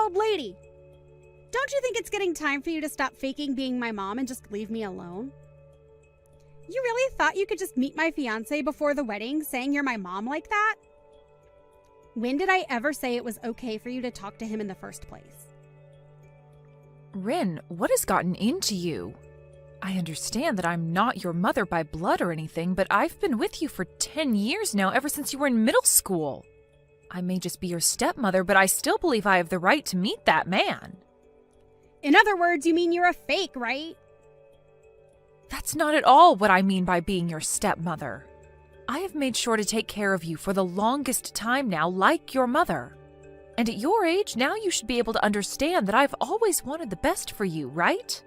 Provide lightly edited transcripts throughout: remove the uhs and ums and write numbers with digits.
old lady. Don't you think it's getting time for you to stop faking being my mom and just leave me alone? You really thought you could just meet my fiancé before the wedding saying you're my mom like that? When did I ever say it was okay for you to talk to him in the first place? Rin, what has gotten into you? I understand that I'm not your mother by blood or anything, but I've been with you for 10 years now, ever since you were in middle school. I may just be your stepmother, but I still believe I have the right to meet that man. In other words, you mean you're a fake, right? That's not at all what I mean by being your stepmother. I have made sure to take care of you for the longest time now, like your mother. And at your age, now you should be able to understand that I've always wanted the best for you, right?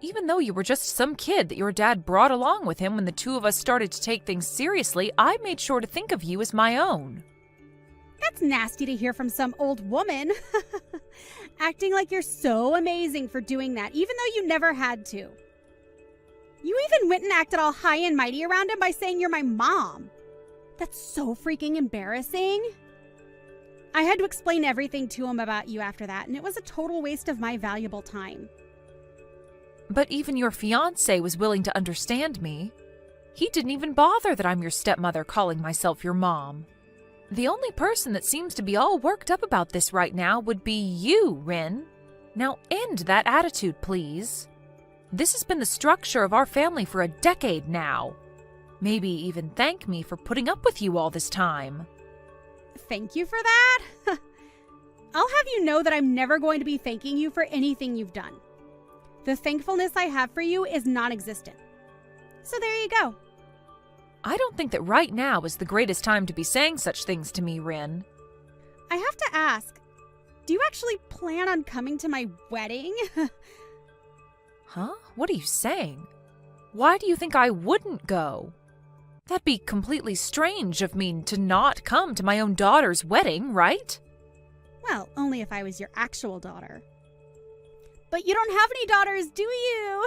Even though you were just some kid that your dad brought along with him when the two of us started to take things seriously, I made sure to think of you as my own. That's nasty to hear from some old woman. Acting like you're so amazing for doing that, even though you never had to. You even went and acted all high and mighty around him by saying you're my mom. That's so freaking embarrassing. I had to explain everything to him about you after that, and it was a total waste of my valuable time. But even your fiancé was willing to understand me. He didn't even bother that I'm your stepmother calling myself your mom. The only person that seems to be all worked up about this right now would be you, Rin. Now end that attitude, please. This has been the structure of our family for a decade now. Maybe even thank me for putting up with you all this time. Thank you for that? I'll have you know that I'm never going to be thanking you for anything you've done. The thankfulness I have for you is non-existent. So there you go. I don't think that right now is the greatest time to be saying such things to me, Rin. I have to ask, do you actually plan on coming to my wedding? Huh? What are you saying? Why do you think I wouldn't go? That'd be completely strange of me to not come to my own daughter's wedding, right? Well, only if I was your actual daughter. But you don't have any daughters, do you?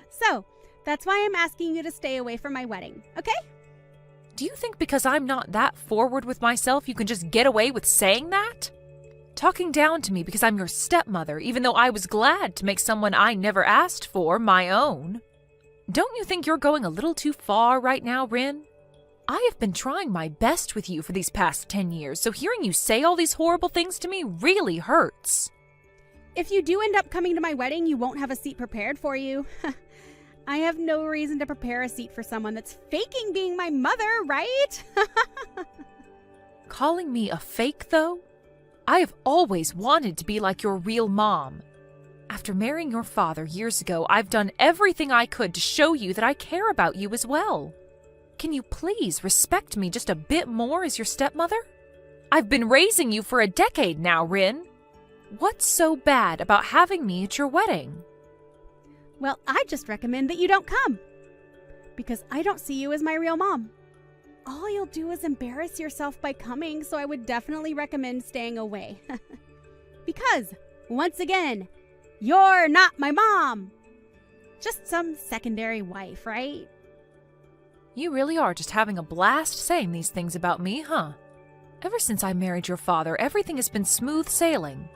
So, that's why I'm asking you to stay away from my wedding, okay? Do you think because I'm not that forward with myself, you can just get away with saying that? Talking down to me because I'm your stepmother, even though I was glad to make someone I never asked for my own. Don't you think you're going a little too far right now, Rin? I have been trying my best with you for these past 10 years, so hearing you say all these horrible things to me really hurts. If you do end up coming to my wedding, you won't have a seat prepared for you. I have no reason to prepare a seat for someone that's faking being my mother, right? Calling me a fake, though? I have always wanted to be like your real mom. After marrying your father years ago, I've done everything I could to show you that I care about you as well. Can you please respect me just a bit more as your stepmother? I've been raising you for a decade now, Rin. What's so bad about having me at your wedding? Well, I just recommend that you don't come. Because I don't see you as my real mom. All you'll do is embarrass yourself by coming, so I would definitely recommend staying away. Because, once again, you're not my mom. Just some secondary wife, right? You really are just having a blast saying these things about me, huh? Ever since I married your father, everything has been smooth sailing.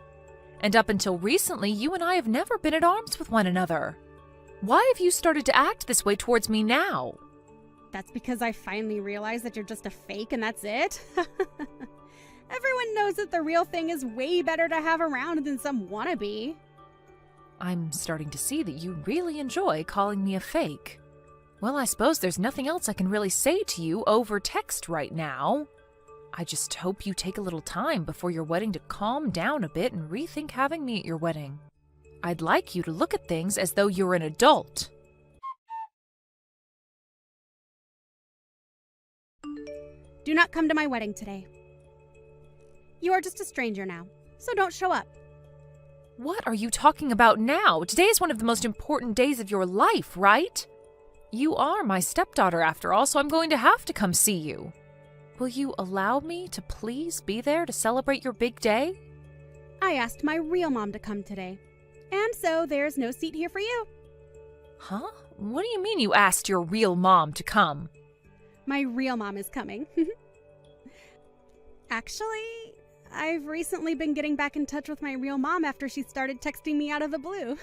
And up until recently, you and I have never been at arms with one another. Why have you started to act this way towards me now? That's because I finally realized that you're just a fake and that's it. Everyone knows that the real thing is way better to have around than some wannabe. I'm starting to see that you really enjoy calling me a fake. Well, I suppose there's nothing else I can really say to you over text right now. I just hope you take a little time before your wedding to calm down a bit and rethink having me at your wedding. I'd like you to look at things as though you're an adult. Do not come to my wedding today. You are just a stranger now, so don't show up. What are you talking about now? Today is one of the most important days of your life, right? You are my stepdaughter after all, so I'm going to have to come see you. Will you allow me to please be there to celebrate your big day? I asked my real mom to come today, and so there's no seat here for you. Huh? What do you mean you asked your real mom to come? My real mom is coming. Actually, I've recently been getting back in touch with my real mom after she started texting me out of the blue.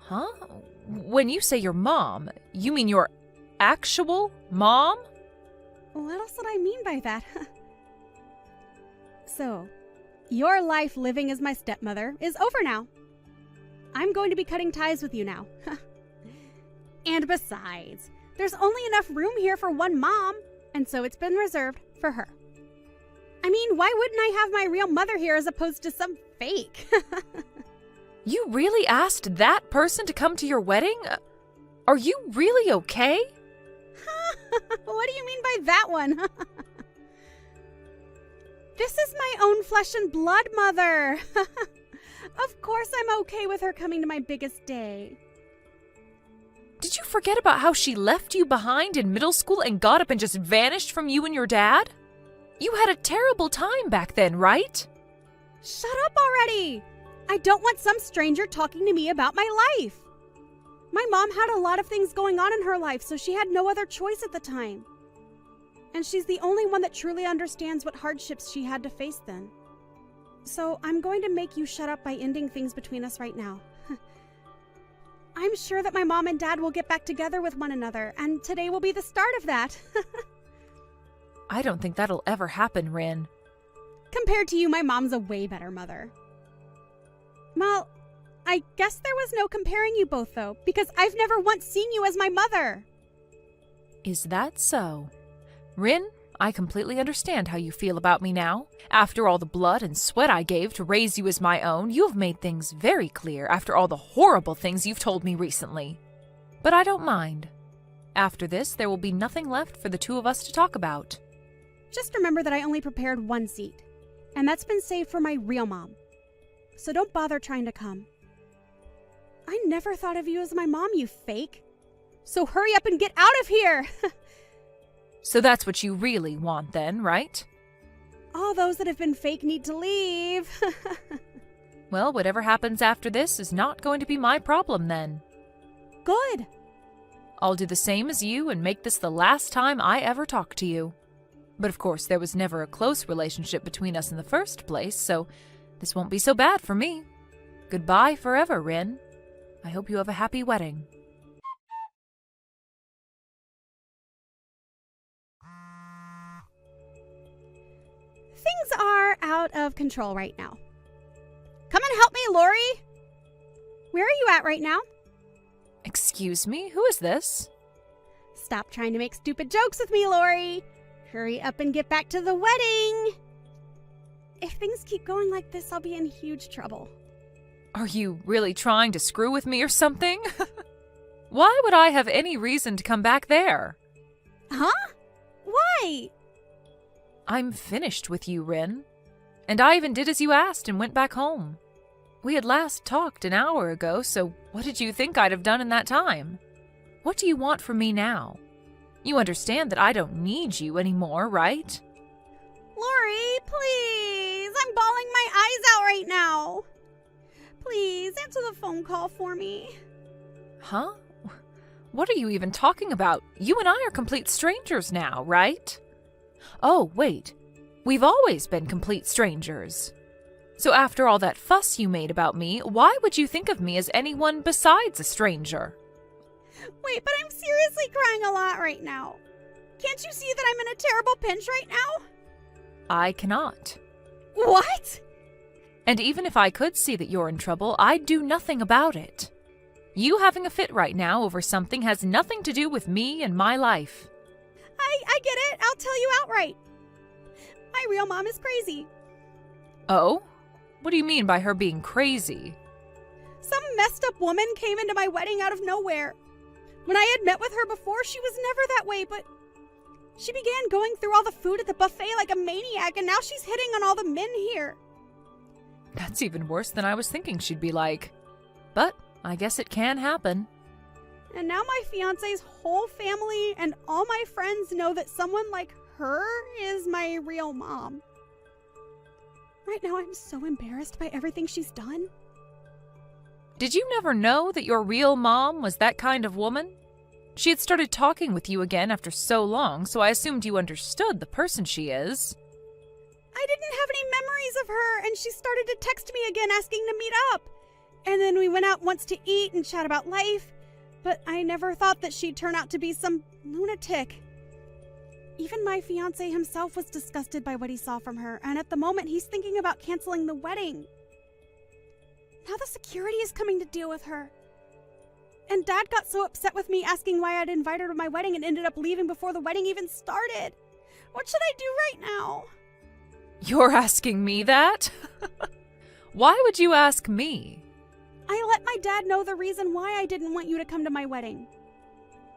Huh? When you say your mom, you mean your actual mom? What else did I mean by that? So, your life living as my stepmother is over now. I'm going to be cutting ties with you now. And besides, there's only enough room here for one mom, and so it's been reserved for her. I mean, why wouldn't I have my real mother here as opposed to some fake? You really asked that person to come to your wedding? Are you really okay? What do you mean by that one? This is my own flesh and blood mother. Of course I'm okay with her coming to my biggest day. Did you forget about how she left you behind in middle school and got up and just vanished from you and your dad? You had a terrible time back then, right? Shut up already! I don't want some stranger talking to me about my life. My mom had a lot of things going on in her life, so she had no other choice at the time. And she's the only one that truly understands what hardships she had to face then. So I'm going to make you shut up by ending things between us right now. I'm sure that my mom and dad will get back together with one another, and today will be the start of that. I don't think that'll ever happen, Rin. Compared to you, my mom's a way better mother. Well, I guess there was no comparing you both, though, because I've never once seen you as my mother. Is that so? Rin, I completely understand how you feel about me now. After all the blood and sweat I gave to raise you as my own, you have made things very clear after all the horrible things you've told me recently. But I don't mind. After this, there will be nothing left for the two of us to talk about. Just remember that I only prepared one seat, and that's been saved for my real mom. So don't bother trying to come. I never thought of you as my mom, you fake. So hurry up and get out of here! So that's what you really want then, right? All those that have been fake need to leave. Well, whatever happens after this is not going to be my problem then. Good. I'll do the same as you and make this the last time I ever talk to you. But of course, there was never a close relationship between us in the first place, so this won't be so bad for me. Goodbye forever, Rin. I hope you have a happy wedding. Things are out of control right now. Come and help me, Lori! Where are you at right now? Excuse me, who is this? Stop trying to make stupid jokes with me, Lori! Hurry up and get back to the wedding! If things keep going like this, I'll be in huge trouble. Are you really trying to screw with me or something? Why would I have any reason to come back there? Huh? Why? I'm finished with you, Rin. And I even did as you asked and went back home. We had last talked an hour ago, so what did you think I'd have done in that time? What do you want from me now? You understand that I don't need you anymore, right? Lori, please! I'm bawling my eyes out right now! Please, answer the phone call for me. Huh? What are you even talking about? You and I are complete strangers now, right? Oh, wait. We've always been complete strangers. So after all that fuss you made about me, why would you think of me as anyone besides a stranger? Wait, but I'm seriously crying a lot right now. Can't you see that I'm in a terrible pinch right now? I cannot. What? And even if I could see that you're in trouble, I'd do nothing about it. You having a fit right now over something has nothing to do with me and my life. I get it. I'll tell you outright. My real mom is crazy. Oh? What do you mean by her being crazy? Some messed up woman came into my wedding out of nowhere. When I had met with her before, she was never that way, but she began going through all the food at the buffet like a maniac, and now she's hitting on all the men here. That's even worse than I was thinking she'd be like. But I guess it can happen. And now my fiancé's whole family and all my friends know that someone like her is my real mom. Right now, I'm so embarrassed by everything she's done. Did you never know that your real mom was that kind of woman? She had started talking with you again after so long, so I assumed you understood the person she is. I I didn't have any memories of her, and she started to text me again asking to meet up. And then we went out once to eat and chat about life, but I never thought that she'd turn out to be some lunatic. Even my fiancé himself was disgusted by what he saw from her, and at the moment he's thinking about canceling the wedding. Now the security is coming to deal with her. And Dad got so upset with me asking why I'd invited her to my wedding and ended up leaving before the wedding even started. What should I do right now? You're asking me that? Why would you ask me? I let my dad know the reason why I didn't want you to come to my wedding.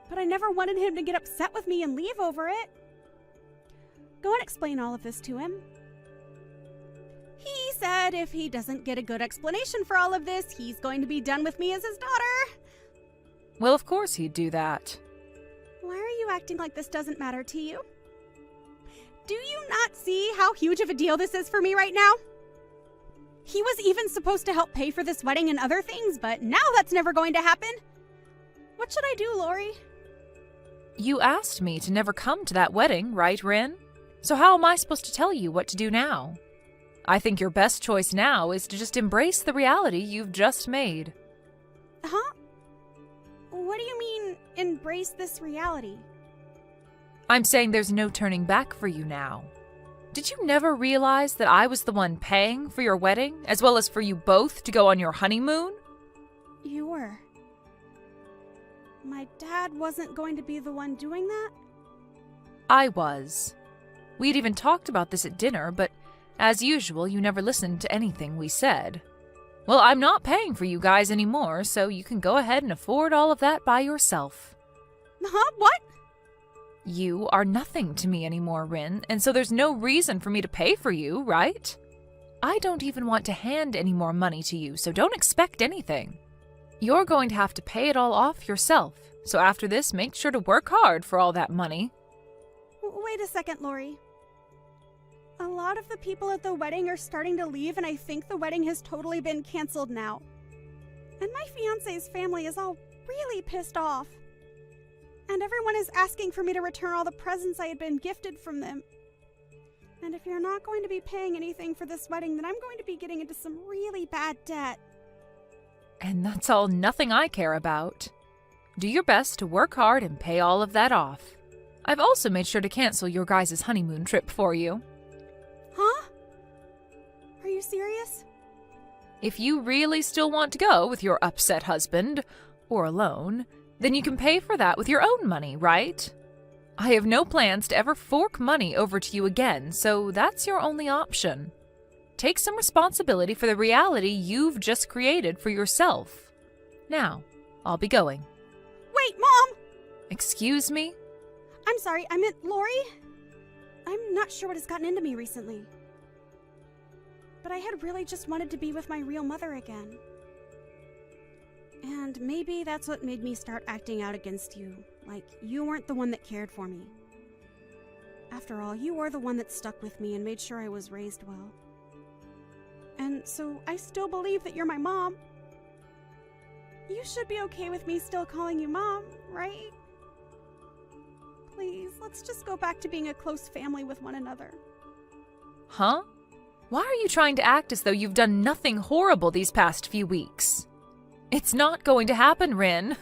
But I never wanted him to get upset with me and leave over it. Go and explain all of this to him. He said if he doesn't get a good explanation for all of this, he's going to be done with me as his daughter. Well, of course he'd do that. Why are you acting like this doesn't matter to you? Do you not see how huge of a deal this is for me right now? He was even supposed to help pay for this wedding and other things, but now that's never going to happen. What should I do, Lori? You asked me to never come to that wedding, right, Rin? So how am I supposed to tell you what to do now? I think your best choice now is to just embrace the reality you've just made. Huh? What do you mean, embrace this reality? I'm saying there's no turning back for you now. Did you never realize that I was the one paying for your wedding, as well as for you both to go on your honeymoon? You were. My dad wasn't going to be the one doing that? I was. We'd even talked about this at dinner, but as usual, you never listened to anything we said. Well, I'm not paying for you guys anymore, so you can go ahead and afford all of that by yourself. Huh? What? You are nothing to me anymore, Rin, and so there's no reason for me to pay for you, right? I don't even want to hand any more money to you, so don't expect anything. You're going to have to pay it all off yourself, so after this, make sure to work hard for all that money. Wait a second, Lori. A lot of the people at the wedding are starting to leave, and I think the wedding has totally been canceled now. And my fiancé's family is all really pissed off. And everyone is asking for me to return all the presents I had been gifted from them. And if you're not going to be paying anything for this wedding, then I'm going to be getting into some really bad debt. And that's all nothing I care about. Do your best to work hard and pay all of that off. I've also made sure to cancel your guys' honeymoon trip for you. Huh? Are you serious? If you really still want to go with your upset husband, or alone, then you can pay for that with your own money, right? I have no plans to ever fork money over to you again, so that's your only option. Take some responsibility for the reality you've just created for yourself. Now, I'll be going. Wait, Mom! Excuse me? I'm sorry, I meant Lori. I'm not sure what has gotten into me recently. But I had really just wanted to be with my real mother again. And maybe that's what made me start acting out against you, like you weren't the one that cared for me. After all, you were the one that stuck with me and made sure I was raised well. And so I still believe that you're my mom. You should be okay with me still calling you Mom, right? Please, let's just go back to being a close family with one another. Huh? Why are you trying to act as though you've done nothing horrible these past few weeks? It's not going to happen, Rin.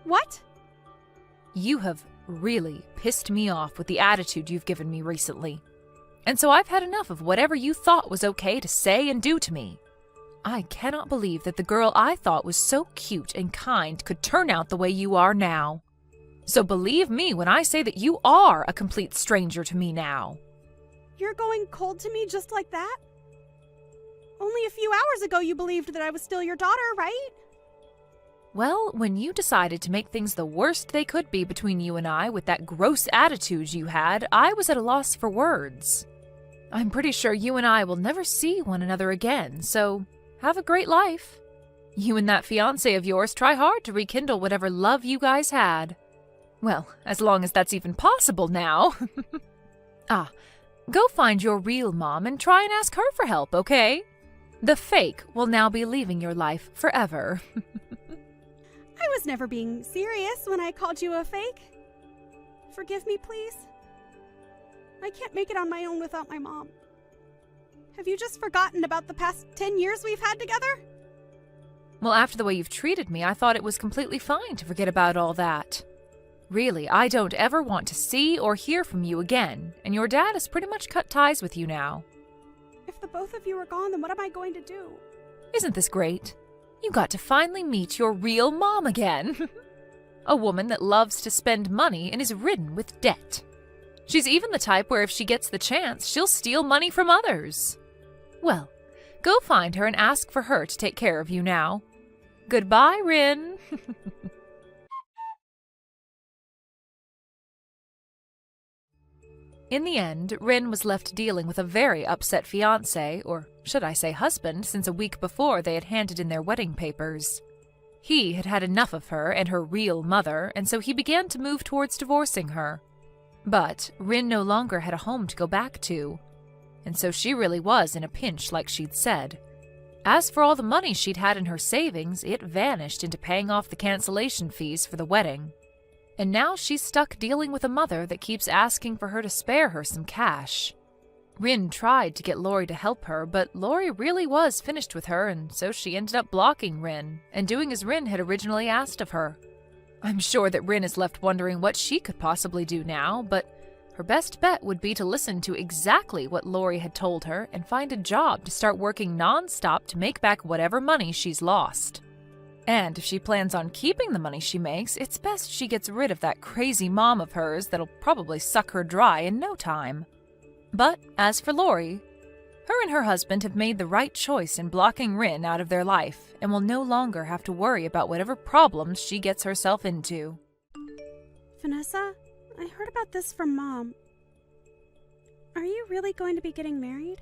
What? You have really pissed me off with the attitude you've given me recently. And so I've had enough of whatever you thought was okay to say and do to me. I cannot believe that the girl I thought was so cute and kind could turn out the way you are now. So believe me when I say that you are a complete stranger to me now. You're going cold to me just like that? Only a few hours ago you believed that I was still your daughter, right? Well, when you decided to make things the worst they could be between you and I with that gross attitude you had, I was at a loss for words. I'm pretty sure you and I will never see one another again, so have a great life. You and that fiancé of yours try hard to rekindle whatever love you guys had. Well, as long as that's even possible now. Go find your real mom and try and ask her for help, okay? The fake will now be leaving your life forever. I was never being serious when I called you a fake. Forgive me, please. I can't make it on my own without my mom. Have you just forgotten about the past 10 years we've had together? Well, after the way you've treated me, I thought it was completely fine to forget about all that. Really, I don't ever want to see or hear from you again, and your dad has pretty much cut ties with you now. If the both of you are gone, then what am I going to do? Isn't this great? You got to finally meet your real mom again. A woman that loves to spend money and is ridden with debt. She's even the type where if she gets the chance, she'll steal money from others. Well, go find her and ask for her to take care of you now. Goodbye, Rin. In the end, Rin was left dealing with a very upset fiancé, or should I say husband, since a week before they had handed in their wedding papers. He had had enough of her and her real mother, and so he began to move towards divorcing her. But Rin no longer had a home to go back to, and so she really was in a pinch like she'd said. As for all the money she'd had in her savings, it vanished into paying off the cancellation fees for the wedding. And now she's stuck dealing with a mother that keeps asking for her to spare her some cash. Rin tried to get Lori to help her, but Lori really was finished with her, and so she ended up blocking Rin and doing as Rin had originally asked of her. I'm sure that Rin is left wondering what she could possibly do now, but her best bet would be to listen to exactly what Lori had told her and find a job to start working non-stop to make back whatever money she's lost. And if she plans on keeping the money she makes, it's best she gets rid of that crazy mom of hers that'll probably suck her dry in no time. But as for Lori, her and her husband have made the right choice in blocking Rin out of their life and will no longer have to worry about whatever problems she gets herself into. Vanessa, I heard about this from Mom. Are you really going to be getting married?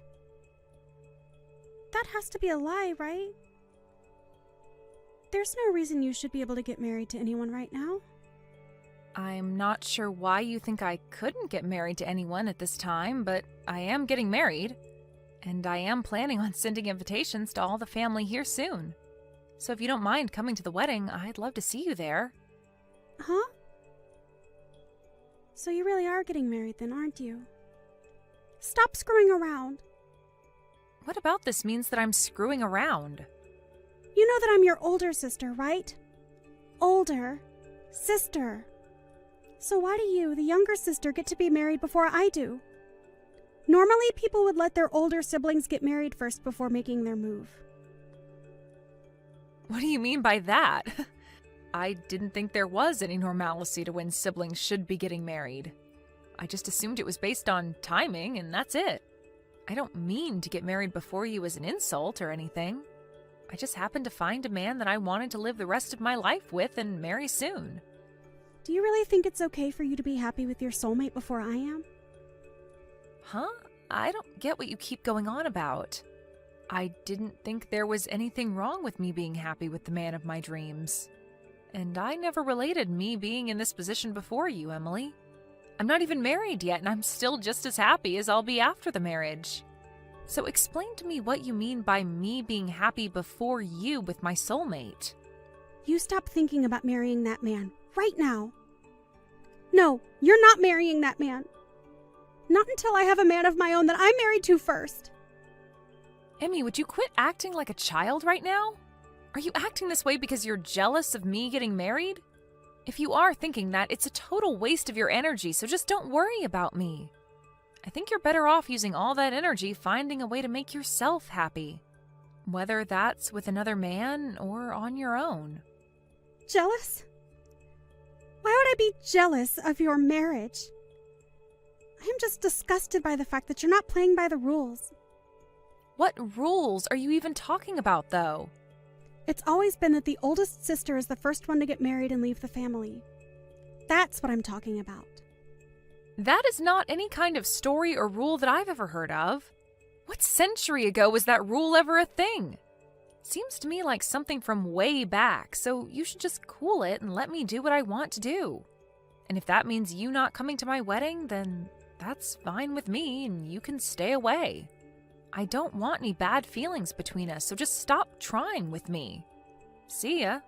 That has to be a lie, right? There's no reason you should be able to get married to anyone right now. I'm not sure why you think I couldn't get married to anyone at this time, but I am getting married. And I am planning on sending invitations to all the family here soon. So if you don't mind coming to the wedding, I'd love to see you there. Huh? So you really are getting married then, aren't you? Stop screwing around. What about this means that I'm screwing around? You know that I'm your older sister, right? Older sister. So why do you, the younger sister, get to be married before I do? Normally, people would let their older siblings get married first before making their move. What do you mean by that? I didn't think there was any normalcy to when siblings should be getting married. I just assumed it was based on timing, and that's it. I don't mean to get married before you as an insult or anything. I just happened to find a man that I wanted to live the rest of my life with and marry soon. Do you really think it's okay for you to be happy with your soulmate before I am? Huh? I don't get what you keep going on about. I didn't think there was anything wrong with me being happy with the man of my dreams. And I never related me being in this position before you, Emily. I'm not even married yet, and I'm still just as happy as I'll be after the marriage. So explain to me what you mean by me being happy before you with my soulmate. You stop thinking about marrying that man right now. No, you're not marrying that man. Not until I have a man of my own that I'm married to first. Emmy, would you quit acting like a child right now? Are you acting this way because you're jealous of me getting married? If you are thinking that, it's a total waste of your energy, so just don't worry about me. I think you're better off using all that energy finding a way to make yourself happy. Whether that's with another man or on your own. Jealous? Why would I be jealous of your marriage? I am just disgusted by the fact that you're not playing by the rules. What rules are you even talking about, though? It's always been that the oldest sister is the first one to get married and leave the family. That's what I'm talking about. That is not any kind of story or rule that I've ever heard of. What century ago was that rule ever a thing? Seems to me like something from way back, so you should just cool it and let me do what I want to do. And if that means you not coming to my wedding, then that's fine with me and you can stay away. I don't want any bad feelings between us, so just stop trying with me. See ya.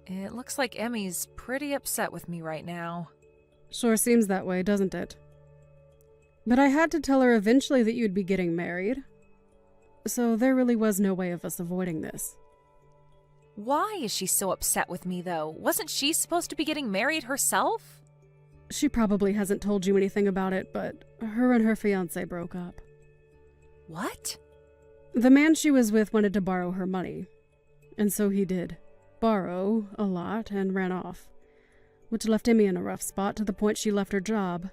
It looks like Emmy's pretty upset with me right now. Sure seems that way, doesn't it? But I had to tell her eventually that you'd be getting married. So there really was no way of us avoiding this. Why is she so upset with me, though? Wasn't she supposed to be getting married herself? She probably hasn't told you anything about it, but her and her fiancé broke up. What? The man she was with wanted to borrow her money, and so he did. Borrow a lot and ran off, which left Emmy in a rough spot to the point she left her job.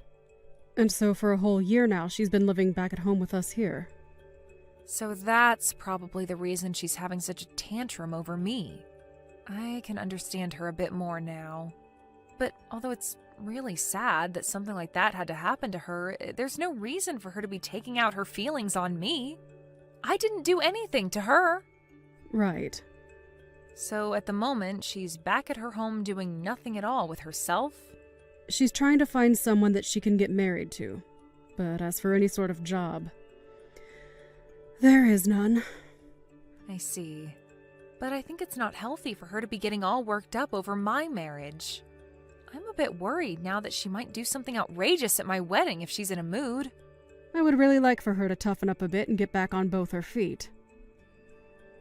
And so for a whole year now, she's been living back at home with us here. So that's probably the reason she's having such a tantrum over me. I can understand her a bit more now. But although it's really sad that something like that had to happen to her, there's no reason for her to be taking out her feelings on me. I didn't do anything to her. Right. So at the moment, she's back at her home doing nothing at all with herself. She's trying to find someone that she can get married to. But as for any sort of job, there is none. I see. But I think it's not healthy for her to be getting all worked up over my marriage. I'm a bit worried now that she might do something outrageous at my wedding if she's in a mood. I would really like for her to toughen up a bit and get back on both her feet.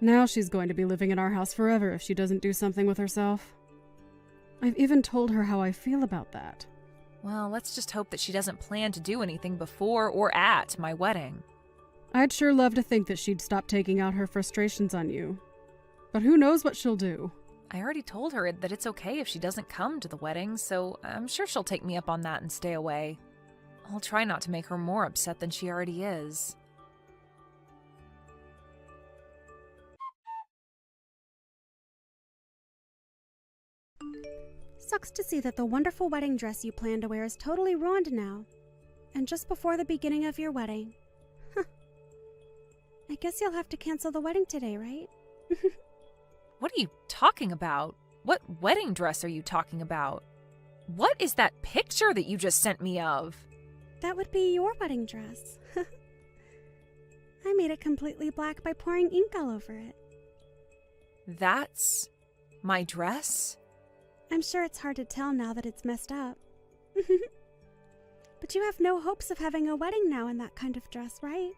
Now she's going to be living in our house forever if she doesn't do something with herself. I've even told her how I feel about that. Well, let's just hope that she doesn't plan to do anything before or at my wedding. I'd sure love to think that she'd stop taking out her frustrations on you. But who knows what she'll do? I already told her that it's okay if she doesn't come to the wedding, so I'm sure she'll take me up on that and stay away. I'll try not to make her more upset than she already is. Sucks to see that the wonderful wedding dress you planned to wear is totally ruined now. And just before the beginning of your wedding. Huh. I guess you'll have to cancel the wedding today, right? What are you talking about? What wedding dress are you talking about? What is that picture that you just sent me of? That would be your wedding dress. I made it completely black by pouring ink all over it. That's my dress? I'm sure it's hard to tell now that it's messed up. But you have no hopes of having a wedding now in that kind of dress, right?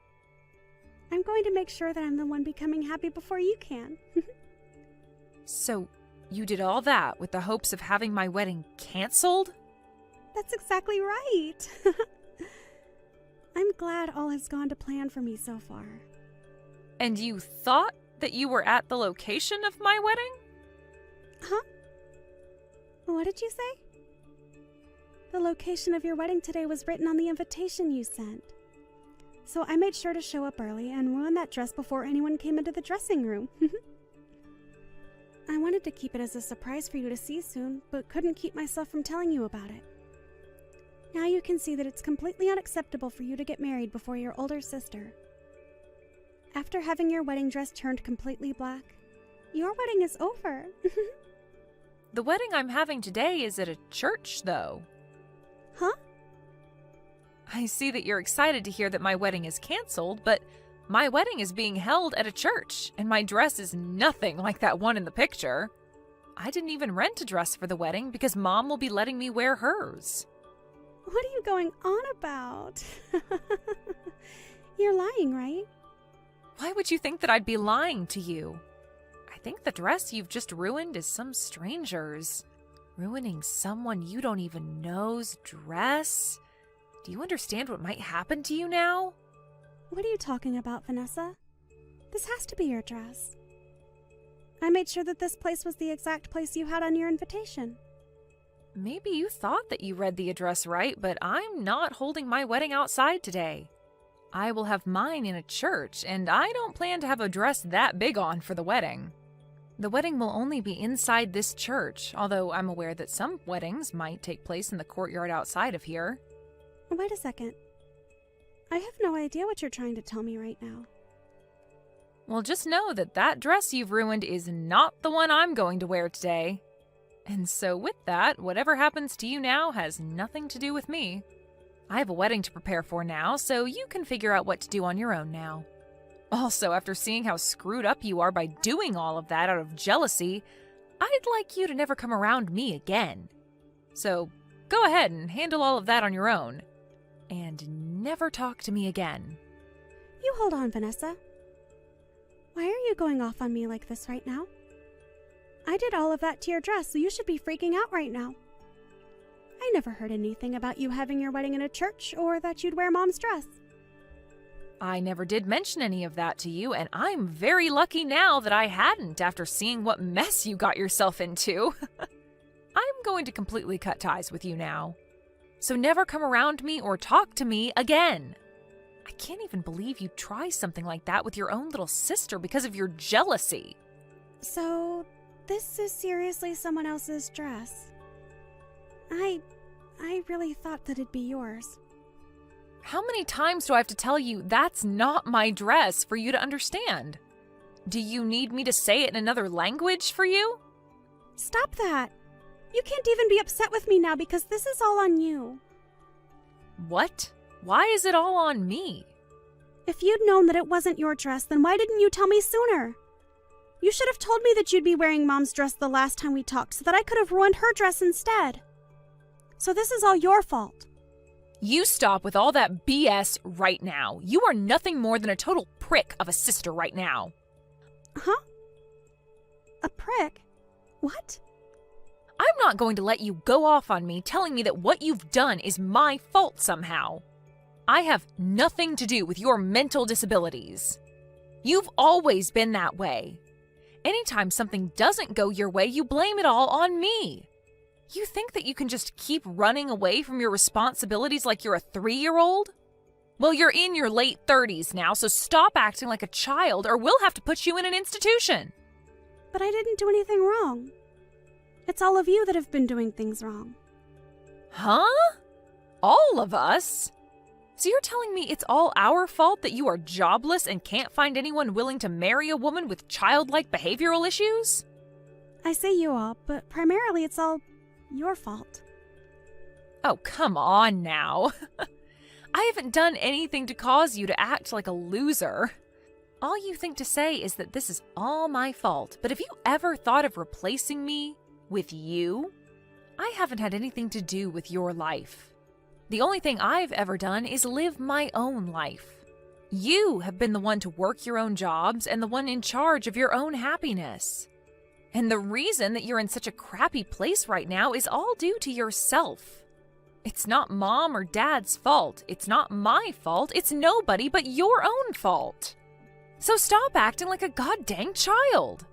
I'm going to make sure that I'm the one becoming happy before you can. So, you did all that with the hopes of having my wedding canceled? That's exactly right. I'm glad all has gone to plan for me so far. And you thought that you were at the location of my wedding? Huh? What did you say? The location of your wedding today was written on the invitation you sent. So I made sure to show up early and ruin that dress before anyone came into the dressing room. I wanted to keep it as a surprise for you to see soon, but couldn't keep myself from telling you about it. Now you can see that it's completely unacceptable for you to get married before your older sister. After having your wedding dress turned completely black, your wedding is over. The wedding I'm having today is at a church, though. Huh? I see that you're excited to hear that my wedding is canceled, but my wedding is being held at a church, and my dress is nothing like that one in the picture. I didn't even rent a dress for the wedding because Mom will be letting me wear hers. What are you going on about? You're lying, right? Why would you think that I'd be lying to you? I think the dress you've just ruined is some stranger's. Ruining someone you don't even know's dress? Do you understand what might happen to you now? What are you talking about, Vanessa? This has to be your dress. I made sure that this place was the exact place you had on your invitation. Maybe you thought that you read the address right, but I'm not holding my wedding outside today. I will have mine in a church, and I don't plan to have a dress that big on for the wedding. The wedding will only be inside this church, although I'm aware that some weddings might take place in the courtyard outside of here. Wait a second. I have no idea what you're trying to tell me right now. Well, just know that that dress you've ruined is not the one I'm going to wear today. And so with that, whatever happens to you now has nothing to do with me. I have a wedding to prepare for now, so you can figure out what to do on your own now. Also, after seeing how screwed up you are by doing all of that out of jealousy, I'd like you to never come around me again. So, go ahead and handle all of that on your own. And never talk to me again. You hold on, Vanessa. Why are you going off on me like this right now? I did all of that to your dress, so you should be freaking out right now. I never heard anything about you having your wedding in a church or that you'd wear Mom's dress. I never did mention any of that to you, and I'm very lucky now that I hadn't after seeing what mess you got yourself into. I'm going to completely cut ties with you now. So never come around me or talk to me again. I can't even believe you'd try something like that with your own little sister because of your jealousy. So, this is seriously someone else's dress. I really thought that it'd be yours. How many times do I have to tell you that's not my dress for you to understand? Do you need me to say it in another language for you? Stop that! You can't even be upset with me now because this is all on you. What? Why is it all on me? If you'd known that it wasn't your dress, then why didn't you tell me sooner? You should have told me that you'd be wearing Mom's dress the last time we talked so that I could have ruined her dress instead. So this is all your fault. You stop with all that BS right now. You are nothing more than a total prick of a sister right now. Huh? A prick? What? I'm not going to let you go off on me telling me that what you've done is my fault somehow. I have nothing to do with your mental disabilities. You've always been that way. Anytime something doesn't go your way, you blame it all on me. You think that you can just keep running away from your responsibilities like you're a 3-year-old? Well, you're in your late 30s now, so stop acting like a child or we'll have to put you in an institution. But I didn't do anything wrong. It's all of you that have been doing things wrong. Huh? All of us? So you're telling me it's all our fault that you are jobless and can't find anyone willing to marry a woman with childlike behavioral issues? I say you all, but primarily it's all your fault. Oh, come on now. I haven't done anything to cause you to act like a loser. All you think to say is that this is all my fault, but have you ever thought of replacing me with you? I haven't had anything to do with your life. The only thing I've ever done is live my own life. You have been the one to work your own jobs and the one in charge of your own happiness. And the reason that you're in such a crappy place right now is all due to yourself. It's not Mom or Dad's fault. It's not my fault. It's nobody but your own fault. So stop acting like a goddamn child.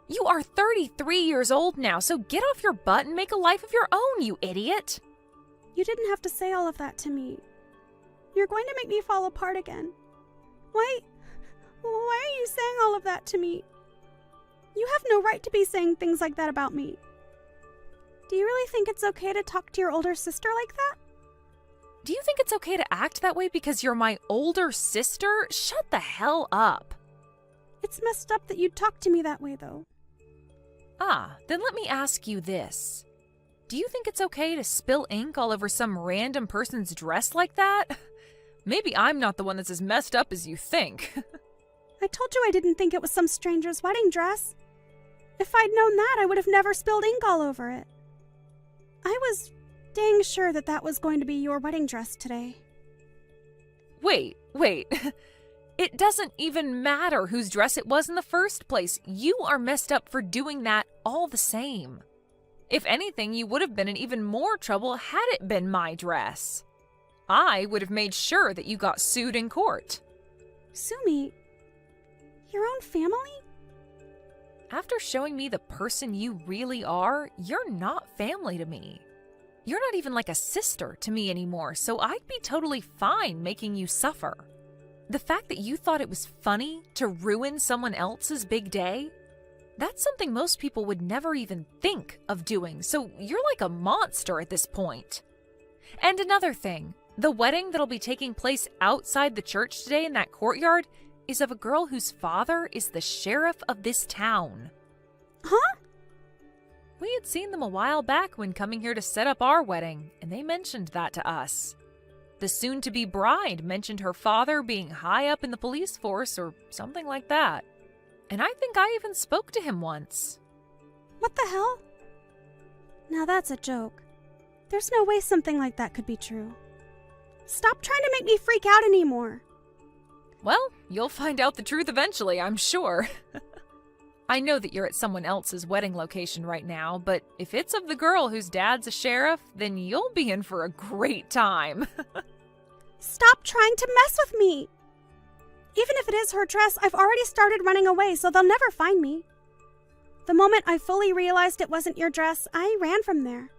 You are 33 years old now, so get off your butt and make a life of your own, you idiot. You didn't have to say all of that to me. You're going to make me fall apart again. Why are you saying all of that to me? You have no right to be saying things like that about me. Do you really think it's okay to talk to your older sister like that? Do you think it's okay to act that way because you're my older sister? Shut the hell up. It's messed up that you talk to me that way, though. Ah, then let me ask you this. Do you think it's okay to spill ink all over some random person's dress like that? Maybe I'm not the one that's as messed up as you think. I told you I didn't think it was some stranger's wedding dress. If I'd known that, I would have never spilled ink all over it. I was dang sure that that was going to be your wedding dress today. Wait. It doesn't even matter whose dress it was in the first place. You are messed up for doing that all the same. If anything, you would have been in even more trouble had it been my dress. I would have made sure that you got sued in court. Sue me? Your own family? After showing me the person you really are, you're not family to me. You're not even like a sister to me anymore, so I'd be totally fine making you suffer. The fact that you thought it was funny to ruin someone else's big day, that's something most people would never even think of doing, so you're like a monster at this point. And another thing, the wedding that'll be taking place outside the church today in that courtyard is of a girl whose father is the sheriff of this town. Huh? We had seen them a while back when coming here to set up our wedding, and they mentioned that to us. The soon-to-be bride mentioned her father being high up in the police force or something like that. And I think I even spoke to him once. What the hell? Now that's a joke. There's no way something like that could be true. Stop trying to make me freak out anymore. Well, you'll find out the truth eventually, I'm sure. I know that you're at someone else's wedding location right now, but if it's of the girl whose dad's a sheriff, then you'll be in for a great time. Stop trying to mess with me. Even if it is her dress, I've already started running away, so they'll never find me. The moment I fully realized it wasn't your dress, I ran from there.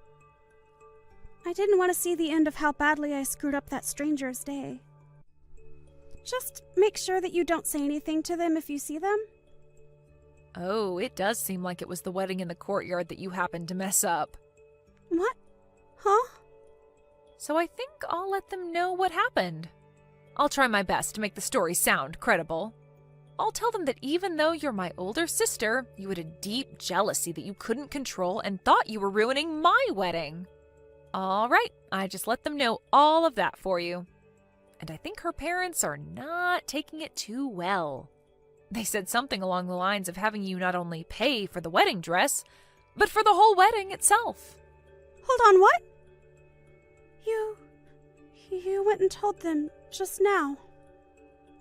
I didn't want to see the end of how badly I screwed up that stranger's day. Just make sure that you don't say anything to them if you see them. Oh, it does seem like it was the wedding in the courtyard that you happened to mess up. What? Huh? So I think I'll let them know what happened. I'll try my best to make the story sound credible. I'll tell them that even though you're my older sister, you had a deep jealousy that you couldn't control and thought you were ruining my wedding. All right, I just let them know all of that for you. And I think her parents are not taking it too well. They said something along the lines of having you not only pay for the wedding dress, but for the whole wedding itself. Hold on, what? You went and told them just now.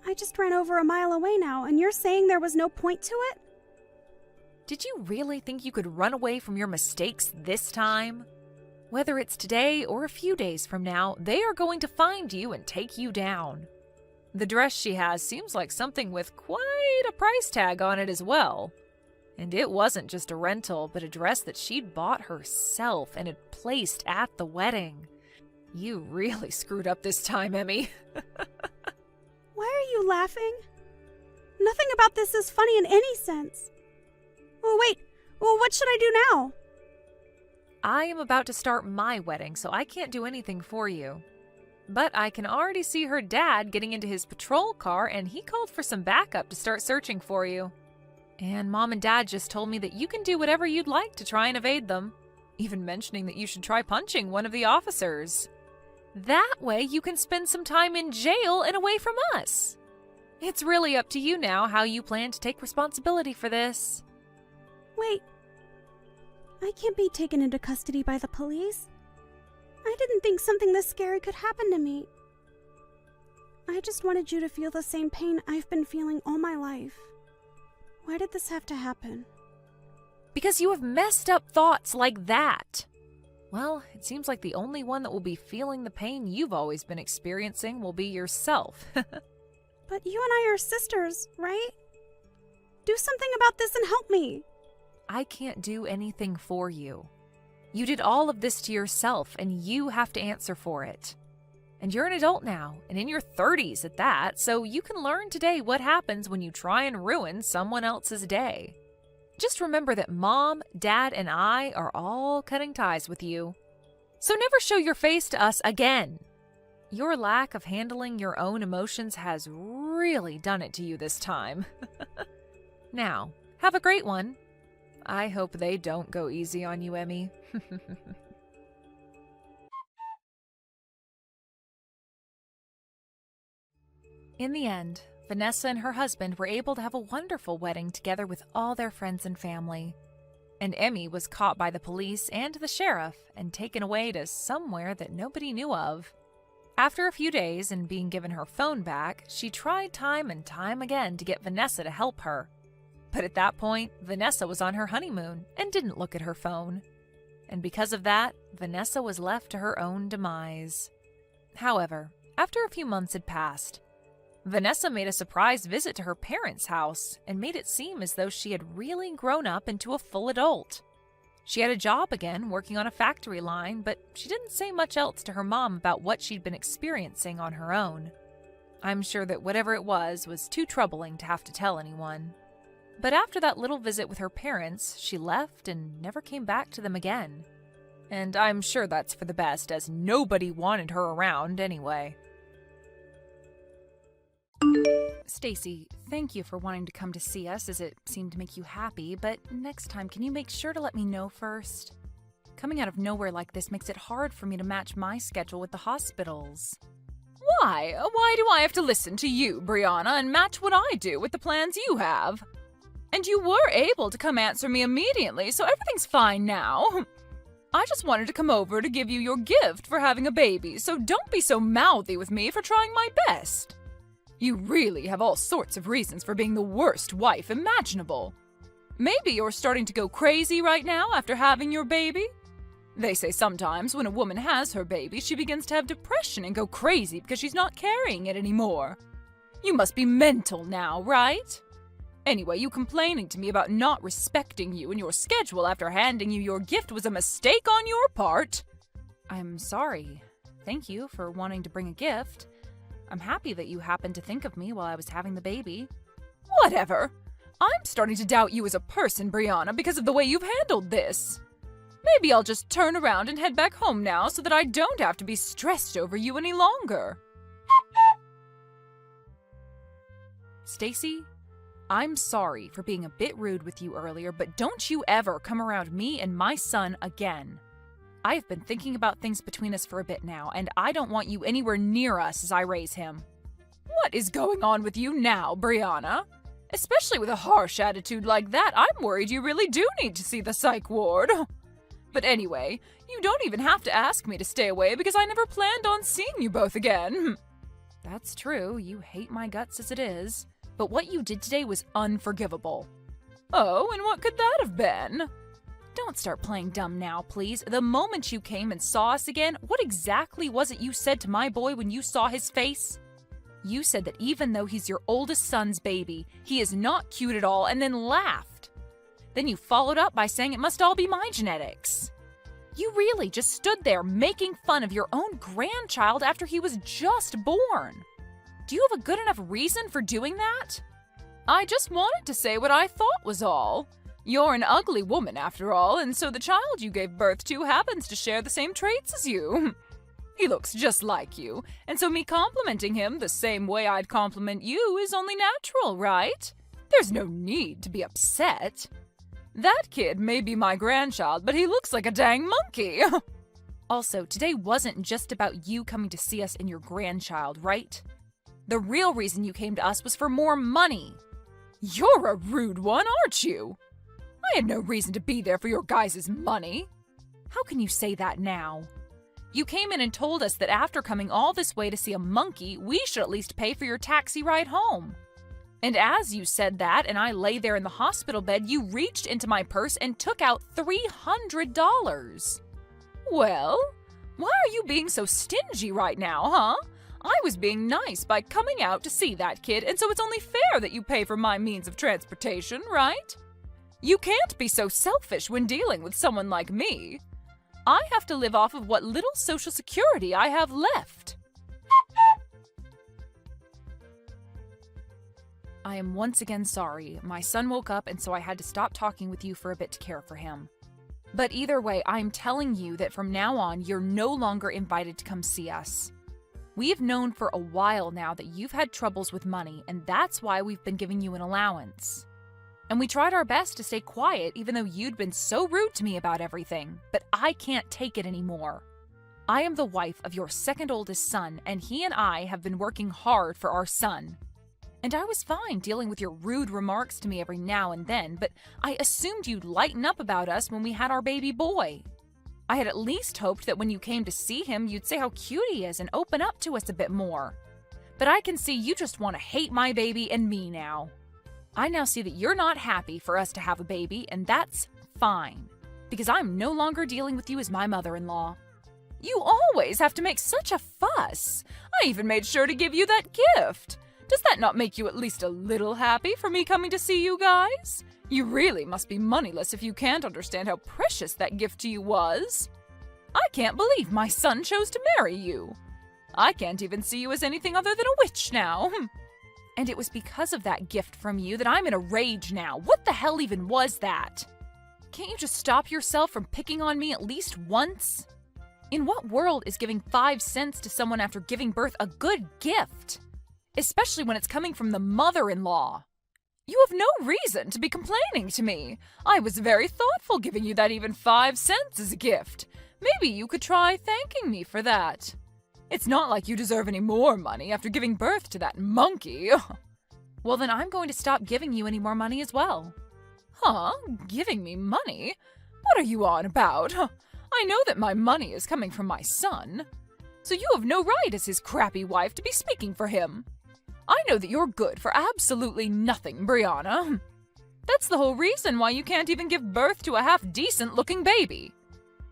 I just ran over a mile away now, and you're saying there was no point to it? Did you really think you could run away from your mistakes this time? Whether it's today or a few days from now, they are going to find you and take you down. The dress she has seems like something with quite a price tag on it as well. And it wasn't just a rental, but a dress that she'd bought herself and had placed at the wedding. You really screwed up this time, Emmy. Why are you laughing? Nothing about this is funny in any sense. Oh, wait. Well, what should I do now? I am about to start my wedding, so I can't do anything for you. But I can already see her dad getting into his patrol car, and he called for some backup to start searching for you. And Mom and Dad just told me that you can do whatever you'd like to try and evade them, even mentioning that you should try punching one of the officers. That way you can spend some time in jail and away from us. It's really up to you now how you plan to take responsibility for this. Wait. I can't be taken into custody by the police. I didn't think something this scary could happen to me. I just wanted you to feel the same pain I've been feeling all my life. Why did this have to happen? Because you have messed up thoughts like that. Well, it seems like the only one that will be feeling the pain you've always been experiencing will be yourself. But you and I are sisters, right? Do something about this and help me. I can't do anything for you. You did all of this to yourself, and you have to answer for it. And you're an adult now, and in your 30s at that, so you can learn today what happens when you try and ruin someone else's day. Just remember that Mom, Dad, and I are all cutting ties with you. So never show your face to us again. Your lack of handling your own emotions has really done it to you this time. Now, have a great one. I hope they don't go easy on you, Emmy. In the end, Vanessa and her husband were able to have a wonderful wedding together with all their friends and family. And Emmy was caught by the police and the sheriff and taken away to somewhere that nobody knew of. After a few days and being given her phone back, she tried time and time again to get Vanessa to help her. But at that point, Vanessa was on her honeymoon and didn't look at her phone. And because of that, Vanessa was left to her own demise. However, after a few months had passed, Vanessa made a surprise visit to her parents' house and made it seem as though she had really grown up into a full adult. She had a job again, working on a factory line, but she didn't say much else to her mom about what she'd been experiencing on her own. I'm sure that whatever it was too troubling to have to tell anyone. But after that little visit with her parents, she left and never came back to them again. And I'm sure that's for the best, as nobody wanted her around anyway. Stacy, thank you for wanting to come to see us, as it seemed to make you happy, but next time can you make sure to let me know first? Coming out of nowhere like this makes it hard for me to match my schedule with the hospital's. Why? Why do I have to listen to you, Brianna, and match what I do with the plans you have? And you were able to come answer me immediately, so everything's fine now. I just wanted to come over to give you your gift for having a baby, so don't be so mouthy with me for trying my best. You really have all sorts of reasons for being the worst wife imaginable. Maybe you're starting to go crazy right now after having your baby. They say sometimes when a woman has her baby, she begins to have depression and go crazy because she's not carrying it anymore. You must be mental now, right? Anyway, you complaining to me about not respecting you and your schedule after handing you your gift was a mistake on your part. I'm sorry. Thank you for wanting to bring a gift. I'm happy that you happened to think of me while I was having the baby. Whatever. I'm starting to doubt you as a person, Brianna, because of the way you've handled this. Maybe I'll just turn around and head back home now so that I don't have to be stressed over you any longer. Stacy, I'm sorry for being a bit rude with you earlier, but don't you ever come around me and my son again. I've been thinking about things between us for a bit now, and I don't want you anywhere near us as I raise him. What is going on with you now, Brianna? Especially with a harsh attitude like that, I'm worried you really do need to see the psych ward. But anyway, you don't even have to ask me to stay away because I never planned on seeing you both again. That's true, you hate my guts as it is. But what you did today was unforgivable. Oh, and what could that have been? Don't start playing dumb now, please. The moment you came and saw us again, what exactly was it you said to my boy when you saw his face? You said that even though he's your oldest son's baby, he is not cute at all, and then laughed. Then you followed up by saying it must all be my genetics. You really just stood there making fun of your own grandchild after he was just born. Do you have a good enough reason for doing that? I just wanted to say what I thought was all. You're an ugly woman after all, and so the child you gave birth to happens to share the same traits as you. He looks just like you, and so me complimenting him the same way I'd compliment you is only natural, right? There's no need to be upset. That kid may be my grandchild, but he looks like a dang monkey. Also, today wasn't just about you coming to see us and your grandchild, right? The real reason you came to us was for more money. You're a rude one, aren't you? I had no reason to be there for your guys' money. How can you say that now? You came in and told us that after coming all this way to see a monkey, we should at least pay for your taxi ride home. And as you said that and I lay there in the hospital bed, you reached into my purse and took out $300. Well, why are you being so stingy right now, huh? I was being nice by coming out to see that kid, and so it's only fair that you pay for my means of transportation, right? You can't be so selfish when dealing with someone like me. I have to live off of what little social security I have left. I am once again sorry. My son woke up, and so I had to stop talking with you for a bit to care for him. But either way, I'm telling you that from now on, you're no longer invited to come see us. We've known for a while now that you've had troubles with money, and that's why we've been giving you an allowance. And we tried our best to stay quiet even though you'd been so rude to me about everything, but I can't take it anymore. I am the wife of your second oldest son, and he and I have been working hard for our son. And I was fine dealing with your rude remarks to me every now and then, but I assumed you'd lighten up about us when we had our baby boy. I had at least hoped that when you came to see him, you'd say how cute he is and open up to us a bit more. But I can see you just want to hate my baby and me now. I now see that you're not happy for us to have a baby, and that's fine, because I'm no longer dealing with you as my mother-in-law. You always have to make such a fuss. I even made sure to give you that gift. Does that not make you at least a little happy for me coming to see you guys? You really must be moneyless if you can't understand how precious that gift to you was. I can't believe my son chose to marry you. I can't even see you as anything other than a witch now. And it was because of that gift from you that I'm in a rage now. What the hell even was that? Can't you just stop yourself from picking on me at least once? In what world is giving 5 cents to someone after giving birth a good gift? Especially when it's coming from the mother-in-law. You have no reason to be complaining to me. I was very thoughtful giving you that even 5 cents as a gift. Maybe you could try thanking me for that. It's not like you deserve any more money after giving birth to that monkey. Well, then I'm going to stop giving you any more money as well. Huh? Giving me money? What are you on about? I know that my money is coming from my son, so you have no right as his crappy wife to be speaking for him. I know that you're good for absolutely nothing, Brianna. That's the whole reason why you can't even give birth to a half-decent-looking baby.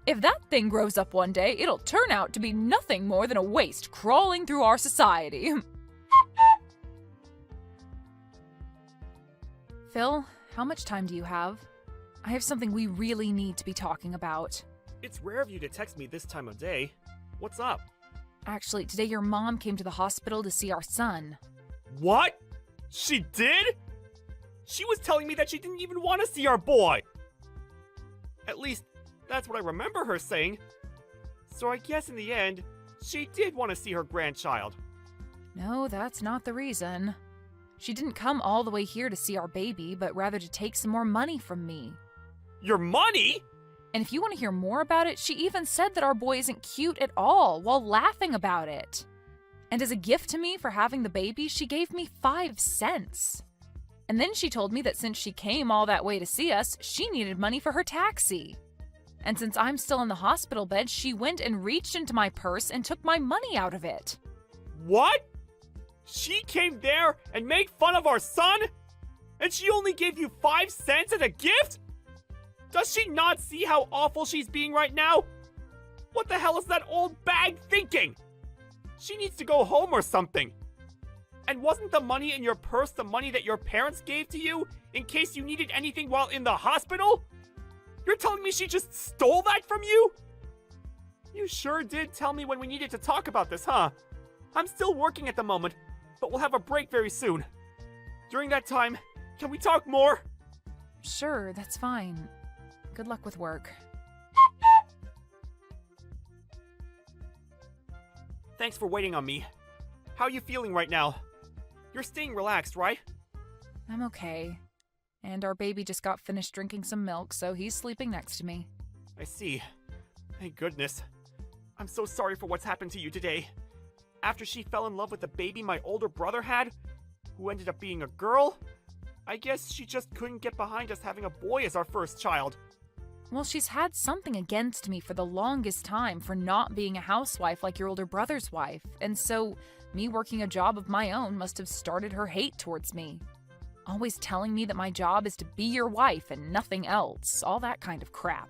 If that thing grows up one day, it'll turn out to be nothing more than a waste crawling through our society. Phil, how much time do you have? I have something we really need to be talking about. It's rare of you to text me this time of day. What's up? Actually, today your mom came to the hospital to see our son. What? She did? She was telling me that she didn't even want to see our boy. At least, that's what I remember her saying. So I guess in the end, she did want to see her grandchild. No, that's not the reason. She didn't come all the way here to see our baby, but rather to take some more money from me. Your money? And if you want to hear more about it, she even said that our boy isn't cute at all while laughing about it. And as a gift to me for having the baby, she gave me 5 cents. And then she told me that since she came all that way to see us, she needed money for her taxi. And since I'm still in the hospital bed, she went and reached into my purse and took my money out of it. What? She came there and made fun of our son? And she only gave you 5 cents as a gift? Does she not see how awful she's being right now? What the hell is that old bag thinking? She needs to go home or something. And wasn't the money in your purse the money that your parents gave to you in case you needed anything while in the hospital? You're telling me she just stole that from you? You sure did tell me when we needed to talk about this, huh? I'm still working at the moment, but we'll have a break very soon. During that time, can we talk more? Sure, that's fine. Good luck with work. Thanks for waiting on me. How are you feeling right now? You're staying relaxed, right? I'm okay. And our baby just got finished drinking some milk, so he's sleeping next to me. I see. Thank goodness. I'm so sorry for what's happened to you today. After she fell in love with the baby my older brother had, who ended up being a girl, I guess she just couldn't get behind us having a boy as our first child. Well, she's had something against me for the longest time for not being a housewife like your older brother's wife, and so me working a job of my own must have started her hate towards me. Always telling me that my job is to be your wife and nothing else, all that kind of crap.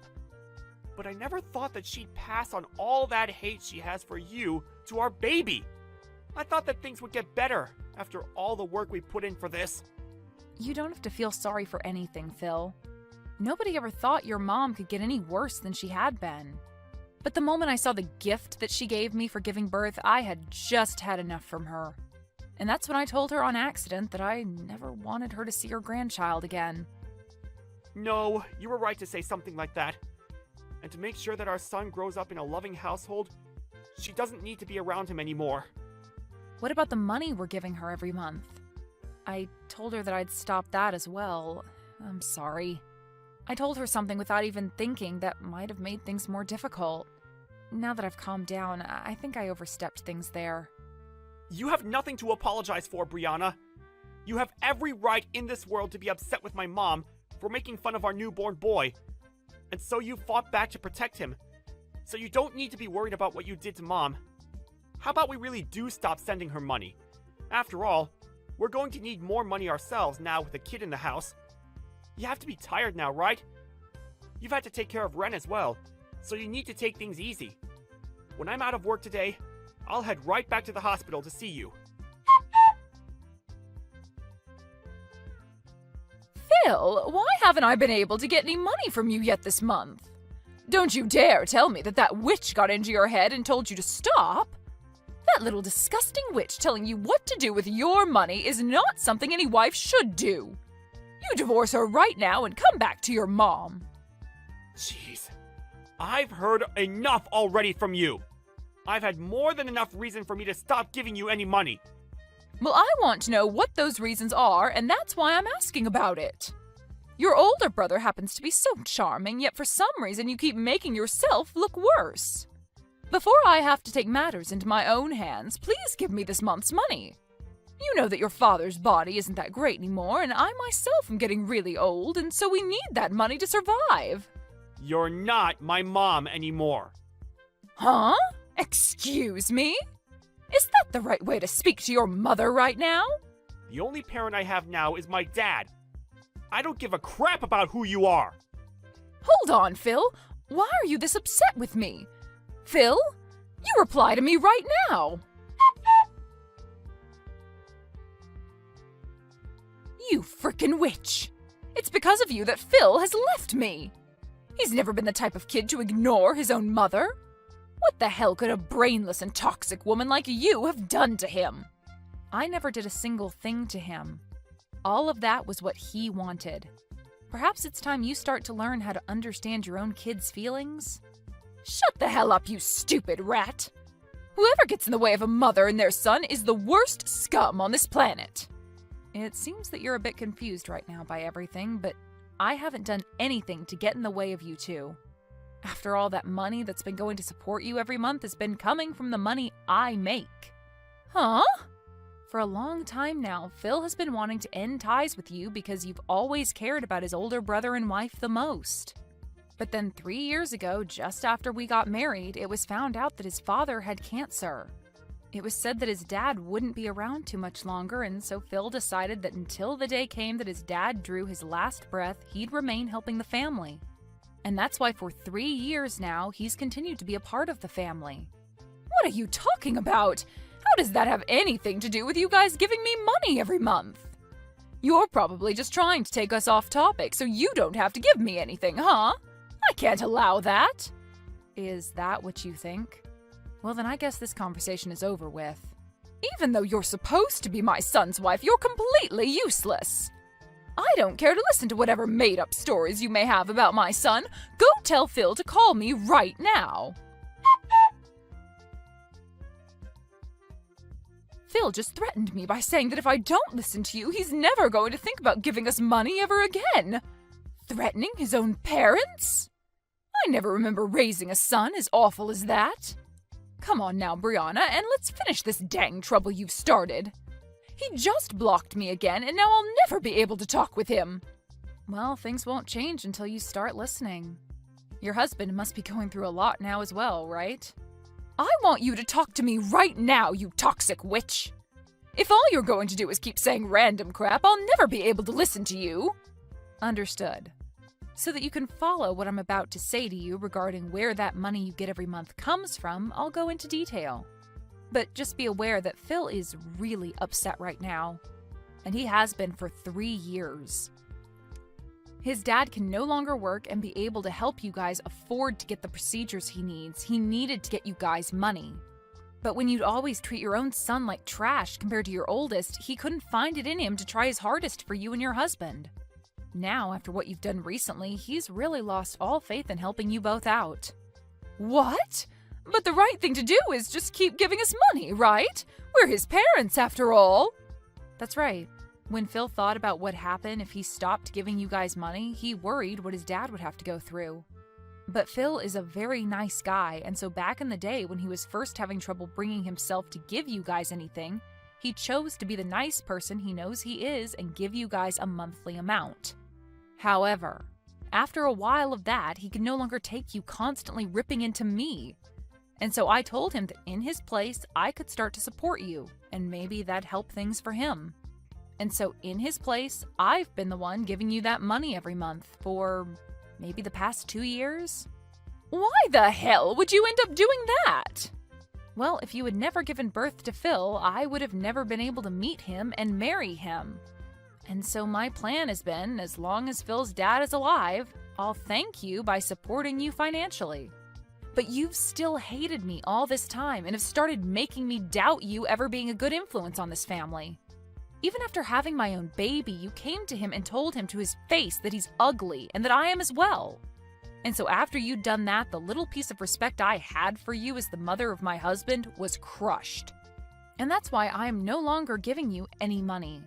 But I never thought that she'd pass on all that hate she has for you to our baby. I thought that things would get better after all the work we put in for this. You don't have to feel sorry for anything, Phil. Nobody ever thought your mom could get any worse than she had been. But the moment I saw the gift that she gave me for giving birth, I had just had enough from her. And that's when I told her on accident that I never wanted her to see her grandchild again. No, you were right to say something like that. And to make sure that our son grows up in a loving household, she doesn't need to be around him anymore. What about the money we're giving her every month? I told her that I'd stop that as well. I'm sorry. I told her something without even thinking that might have made things more difficult. Now that I've calmed down, I think I overstepped things there. You have nothing to apologize for, Brianna. You have every right in this world to be upset with my mom for making fun of our newborn boy. And so you fought back to protect him. So you don't need to be worried about what you did to Mom. How about we really do stop sending her money? After all, we're going to need more money ourselves now with a kid in the house. You have to be tired now, right? You've had to take care of Ren as well, so you need to take things easy. When I'm out of work today, I'll head right back to the hospital to see you. Phil, why haven't I been able to get any money from you yet this month? Don't you dare tell me that that witch got into your head and told you to stop. That little disgusting witch telling you what to do with your money is not something any wife should do. You divorce her right now and come back to your mom. Jeez, I've heard enough already from you. I've had more than enough reason for me to stop giving you any money. Well, I want to know what those reasons are, and that's why I'm asking about it. Your older brother happens to be so charming, yet for some reason you keep making yourself look worse. Before I have to take matters into my own hands, please give me this month's money. You know that your father's body isn't that great anymore, and I myself am getting really old, and so we need that money to survive. You're not my mom anymore. Huh? Excuse me? Is that the right way to speak to your mother right now? The only parent I have now is my dad. I don't give a crap about who you are. Hold on, Phil. Why are you this upset with me? Phil, you reply to me right now. You frickin' witch. It's because of you that Phil has left me. He's never been the type of kid to ignore his own mother. What the hell could a brainless and toxic woman like you have done to him? I never did a single thing to him. All of that was what he wanted. Perhaps it's time you start to learn how to understand your own kids' feelings? Shut the hell up, you stupid rat! Whoever gets in the way of a mother and their son is the worst scum on this planet. It seems that you're a bit confused right now by everything, but I haven't done anything to get in the way of you two. After all, that money that's been going to support you every month has been coming from the money I make. Huh? For a long time now, Phil has been wanting to end ties with you because you've always cared about his older brother and wife the most. But then 3 years ago, just after we got married, it was found out that his father had cancer. It was said that his dad wouldn't be around too much longer, and so Phil decided that until the day came that his dad drew his last breath, he'd remain helping the family. And that's why for 3 years now, he's continued to be a part of the family. What are you talking about? How does that have anything to do with you guys giving me money every month? You're probably just trying to take us off topic so you don't have to give me anything, huh? I can't allow that. Is that what you think? Well, then I guess this conversation is over with. Even though you're supposed to be my son's wife, you're completely useless. I don't care to listen to whatever made-up stories you may have about my son. Go tell Phil to call me right now. Phil just threatened me by saying that if I don't listen to you, he's never going to think about giving us money ever again. Threatening his own parents? I never remember raising a son as awful as that. Come on now, Brianna, and let's finish this dang trouble you've started. He just blocked me again, and now I'll never be able to talk with him. Well, things won't change until you start listening. Your husband must be going through a lot now as well, right? I want you to talk to me right now, you toxic witch. If all you're going to do is keep saying random crap, I'll never be able to listen to you. Understood. So that you can follow what I'm about to say to you regarding where that money you get every month comes from, I'll go into detail. But just be aware that Phil is really upset right now, and he has been for 3 years. His dad can no longer work and be able to help you guys afford to get the procedures he needs. He needed to get you guys money. But when you'd always treat your own son like trash compared to your oldest, he couldn't find it in him to try his hardest for you and your husband. Now, after what you've done recently, he's really lost all faith in helping you both out. What? But the right thing to do is just keep giving us money, right? We're his parents, after all. That's right. When Phil thought about what happened if he stopped giving you guys money, he worried what his dad would have to go through. But Phil is a very nice guy, and so back in the day when he was first having trouble bringing himself to give you guys anything, he chose to be the nice person he knows he is and give you guys a monthly amount. However, after a while of that, he could no longer take you constantly ripping into me. And so I told him that in his place, I could start to support you, and maybe that'd help things for him. And so in his place, I've been the one giving you that money every month for maybe the past 2 years. Why the hell would you end up doing that? Well, if you had never given birth to Phil, I would have never been able to meet him and marry him. And so my plan has been, as long as Phil's dad is alive, I'll thank you by supporting you financially. But you've still hated me all this time and have started making me doubt you ever being a good influence on this family. Even after having my own baby, you came to him and told him to his face that he's ugly and that I am as well. And so after you'd done that, the little piece of respect I had for you as the mother of my husband was crushed. And that's why I am no longer giving you any money.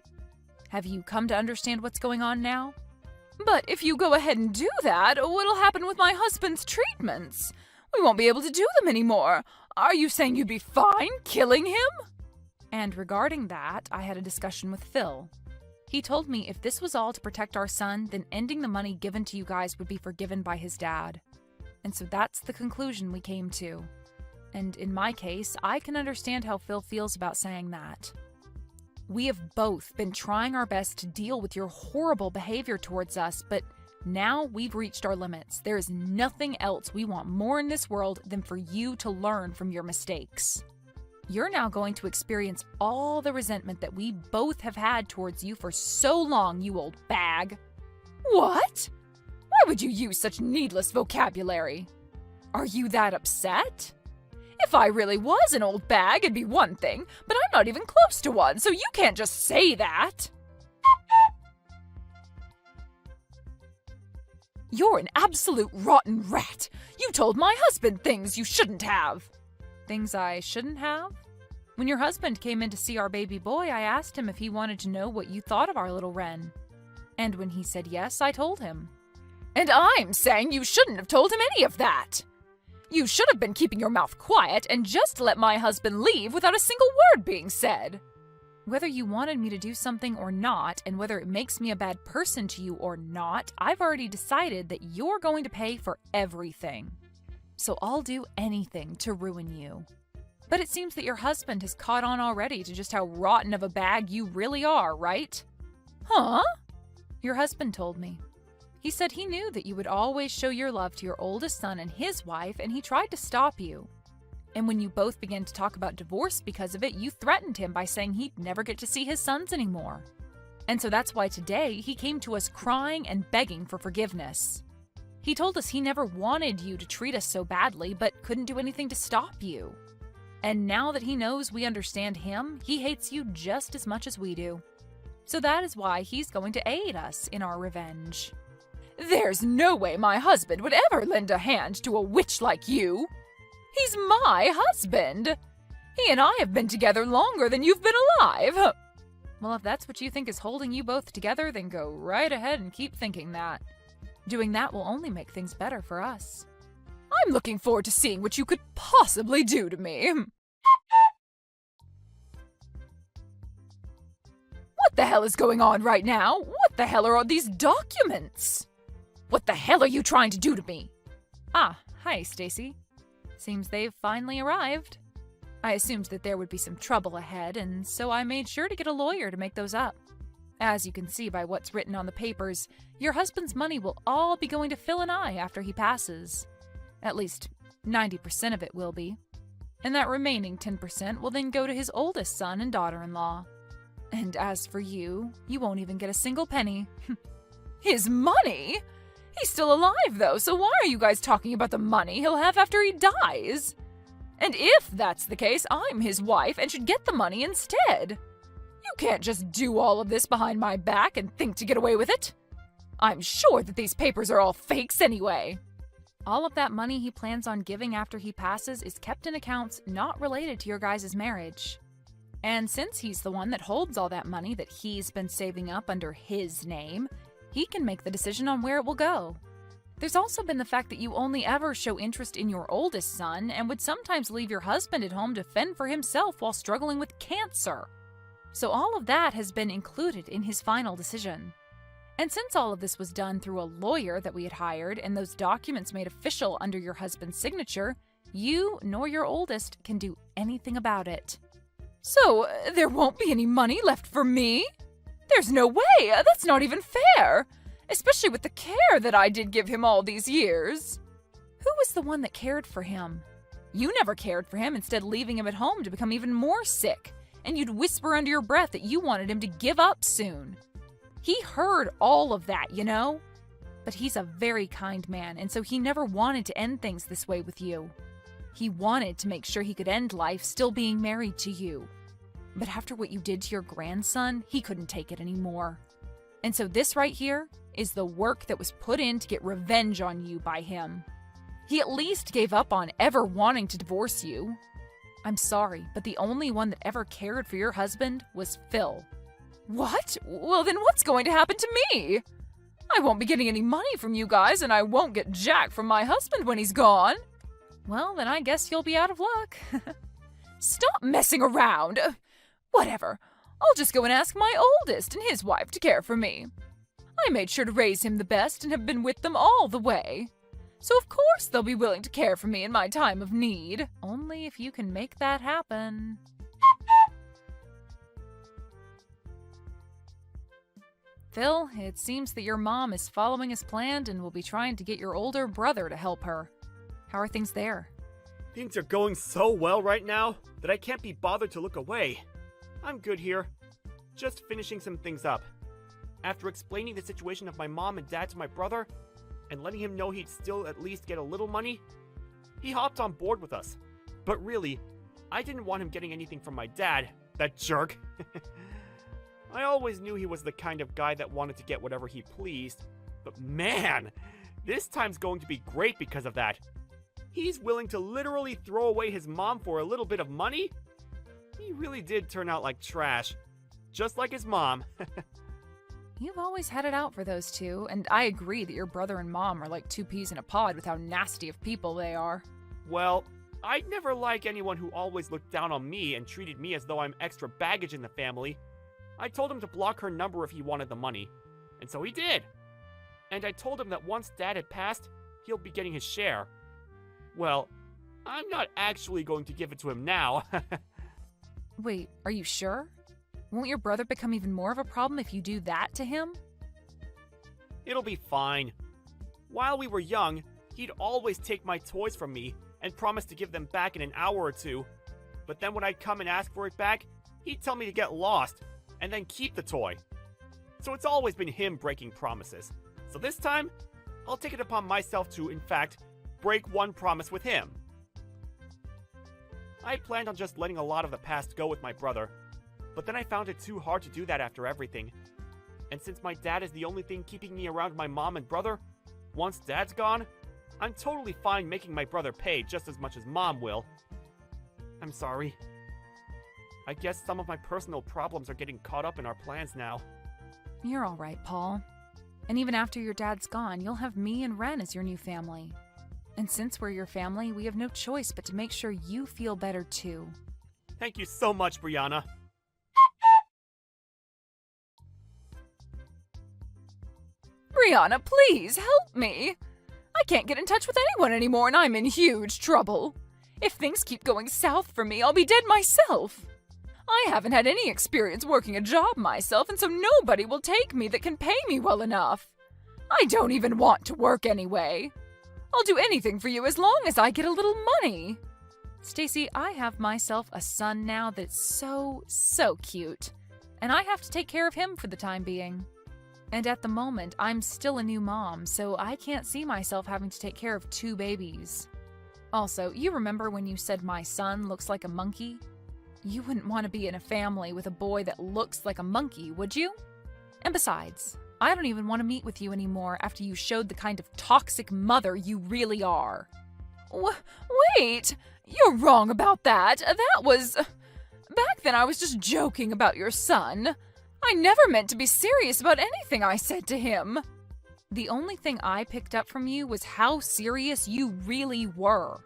Have you come to understand what's going on now? But if you go ahead and do that, what'll happen with my husband's treatments? We won't be able to do them anymore. Are you saying you'd be fine killing him? And regarding that, I had a discussion with Phil. He told me if this was all to protect our son, then ending the money given to you guys would be forgiven by his dad. And so that's the conclusion we came to. And in my case, I can understand how Phil feels about saying that. We have both been trying our best to deal with your horrible behavior towards us, but now we've reached our limits. There is nothing else we want more in this world than for you to learn from your mistakes. You're now going to experience all the resentment that we both have had towards you for so long, you old bag. What? Why would you use such needless vocabulary? Are you that upset? If I really was an old bag, it'd be one thing, but I'm not even close to one, so you can't just say that. You're an absolute rotten rat. You told my husband things you shouldn't have. Things I shouldn't have? When your husband came in to see our baby boy, I asked him if he wanted to know what you thought of our little Wren. And when he said yes, I told him. And I'm saying you shouldn't have told him any of that. You should have been keeping your mouth quiet and just let my husband leave without a single word being said. Whether you wanted me to do something or not, and whether it makes me a bad person to you or not, I've already decided that you're going to pay for everything. So I'll do anything to ruin you. But it seems that your husband has caught on already to just how rotten of a bag you really are, right? Huh? Your husband told me. He said he knew that you would always show your love to your oldest son and his wife, and he tried to stop you. And when you both began to talk about divorce because of it, you threatened him by saying he'd never get to see his sons anymore. And so that's why today he came to us crying and begging for forgiveness. He told us he never wanted you to treat us so badly, but couldn't do anything to stop you. And now that he knows we understand him, he hates you just as much as we do. So that is why he's going to aid us in our revenge. There's no way my husband would ever lend a hand to a witch like you. He's my husband. He and I have been together longer than you've been alive. Well, if that's what you think is holding you both together, then go right ahead and keep thinking that. Doing that will only make things better for us. I'm looking forward to seeing what you could possibly do to me. What the hell is going on right now? What the hell are all these documents? What the hell are you trying to do to me? Ah, hi, Stacy. Seems they've finally arrived. I assumed that there would be some trouble ahead, and so I made sure to get a lawyer to make those up. As you can see by what's written on the papers, your husband's money will all be going to Phil and I after he passes. At least 90% of it will be. And that remaining 10% will then go to his oldest son and daughter-in-law. And as for you, you won't even get a single penny. His money? He's still alive, though, so why are you guys talking about the money he'll have after he dies? And if that's the case, I'm his wife and should get the money instead. You can't just do all of this behind my back and think to get away with it. I'm sure that these papers are all fakes anyway. All of that money he plans on giving after he passes is kept in accounts not related to your guys' marriage. And since he's the one that holds all that money that he's been saving up under his name, he can make the decision on where it will go. There's also been the fact that you only ever show interest in your oldest son and would sometimes leave your husband at home to fend for himself while struggling with cancer. So all of that has been included in his final decision. And since all of this was done through a lawyer that we had hired and those documents made official under your husband's signature, you nor your oldest can do anything about it. So there won't be any money left for me? There's no way! That's not even fair! Especially with the care that I did give him all these years. Who was the one that cared for him? You never cared for him, instead leaving him at home to become even more sick. And you'd whisper under your breath that you wanted him to give up soon. He heard all of that, you know? But he's a very kind man, and so he never wanted to end things this way with you. He wanted to make sure he could end life still being married to you. But after what you did to your grandson, he couldn't take it anymore. And so this right here is the work that was put in to get revenge on you by him. He at least gave up on ever wanting to divorce you. I'm sorry, but the only one that ever cared for your husband was Phil. What? Well, then what's going to happen to me? I won't be getting any money from you guys, and I won't get jack from my husband when he's gone. Well, then I guess you'll be out of luck. Stop messing around. Whatever. I'll just go and ask my oldest and his wife to care for me. I made sure to raise him the best and have been with them all the way. So of course they'll be willing to care for me in my time of need. Only if you can make that happen. Phil, it seems that your mom is following as planned and will be trying to get your older brother to help her. How are things there? Things are going so well right now that I can't be bothered to look away. I'm good here. Just finishing some things up. After explaining the situation of my mom and dad to my brother, and letting him know he'd still at least get a little money, he hopped on board with us. But really, I didn't want him getting anything from my dad, that jerk. I always knew he was the kind of guy that wanted to get whatever he pleased, but man, this time's going to be great because of that. He's willing to literally throw away his mom for a little bit of money? He really did turn out like trash, just like his mom. You've always had it out for those two, and I agree that your brother and mom are like two peas in a pod with how nasty of people they are. Well, I'd never like anyone who always looked down on me and treated me as though I'm extra baggage in the family. I told him to block her number if he wanted the money, and so he did. And I told him that once Dad had passed, he'll be getting his share. Well, I'm not actually going to give it to him now. Wait, are you sure? Won't your brother become even more of a problem if you do that to him? It'll be fine. While we were young, he'd always take my toys from me and promise to give them back in an hour or two. But then when I'd come and ask for it back, he'd tell me to get lost and then keep the toy. So it's always been him breaking promises. So this time, I'll take it upon myself to, in fact, break one promise with him. I planned on just letting a lot of the past go with my brother, but then I found it too hard to do that after everything. And since my dad is the only thing keeping me around my mom and brother, once Dad's gone, I'm totally fine making my brother pay just as much as Mom will. I'm sorry. I guess some of my personal problems are getting caught up in our plans now. You're all right, Paul. And even after your dad's gone, you'll have me and Ren as your new family. And since we're your family, we have no choice but to make sure you feel better too. Thank you so much, Brianna. Brianna, please help me. I can't get in touch with anyone anymore and I'm in huge trouble. If things keep going south for me, I'll be dead myself. I haven't had any experience working a job myself, and so nobody will take me that can pay me well enough. I don't even want to work anyway. I'll do anything for you as long as I get a little money. Stacy, I have myself a son now that's so cute, and I have to take care of him for the time being. And at the moment, I'm still a new mom, so I can't see myself having to take care of 2 babies. Also, you remember when you said my son looks like a monkey? You wouldn't want to be in a family with a boy that looks like a monkey, would you? And besides, I don't even want to meet with you anymore after you showed the kind of toxic mother you really are. Wait! You're wrong about that. That was... Back then I was just joking about your son. I never meant to be serious about anything I said to him. The only thing I picked up from you was how serious you really were.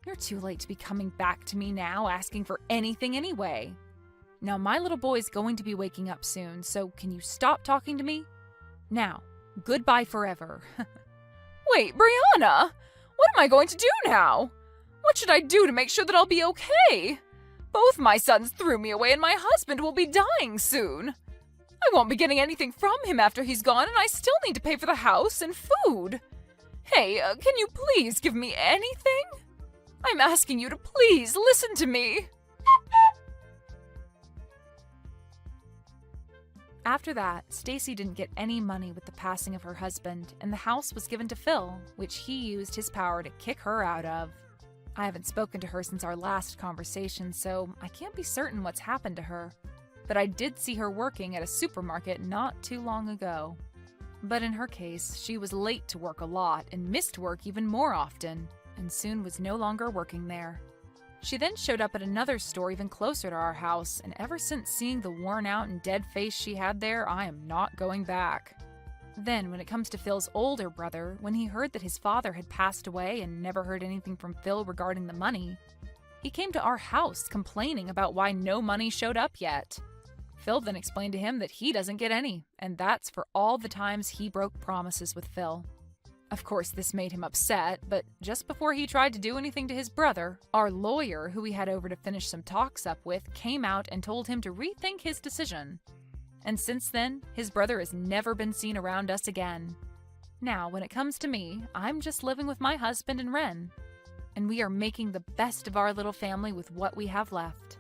You're too late to be coming back to me now asking for anything anyway. Now, my little boy's going to be waking up soon, so can you stop talking to me? Now, goodbye forever. Wait, Brianna! What am I going to do now? What should I do to make sure that I'll be okay? Both my sons threw me away and my husband will be dying soon. I won't be getting anything from him after he's gone, and I still need to pay for the house and food. Hey, can you please give me anything? I'm asking you to please listen to me. After that, Stacy didn't get any money with the passing of her husband, and the house was given to Phil, which he used his power to kick her out of. I haven't spoken to her since our last conversation, so I can't be certain what's happened to her. But I did see her working at a supermarket not too long ago. But in her case, she was late to work a lot and missed work even more often, and soon was no longer working there. She then showed up at another store even closer to our house, and ever since seeing the worn out and dead face she had there, I am not going back. Then, when it comes to Phil's older brother, when he heard that his father had passed away and never heard anything from Phil regarding the money, he came to our house complaining about why no money showed up yet. Phil then explained to him that he doesn't get any, and that's for all the times he broke promises with Phil. Of course, this made him upset, but just before he tried to do anything to his brother, our lawyer, who he had over to finish some talks up with, came out and told him to rethink his decision. And since then, his brother has never been seen around us again. Now, when it comes to me, I'm just living with my husband and Ren, and we are making the best of our little family with what we have left.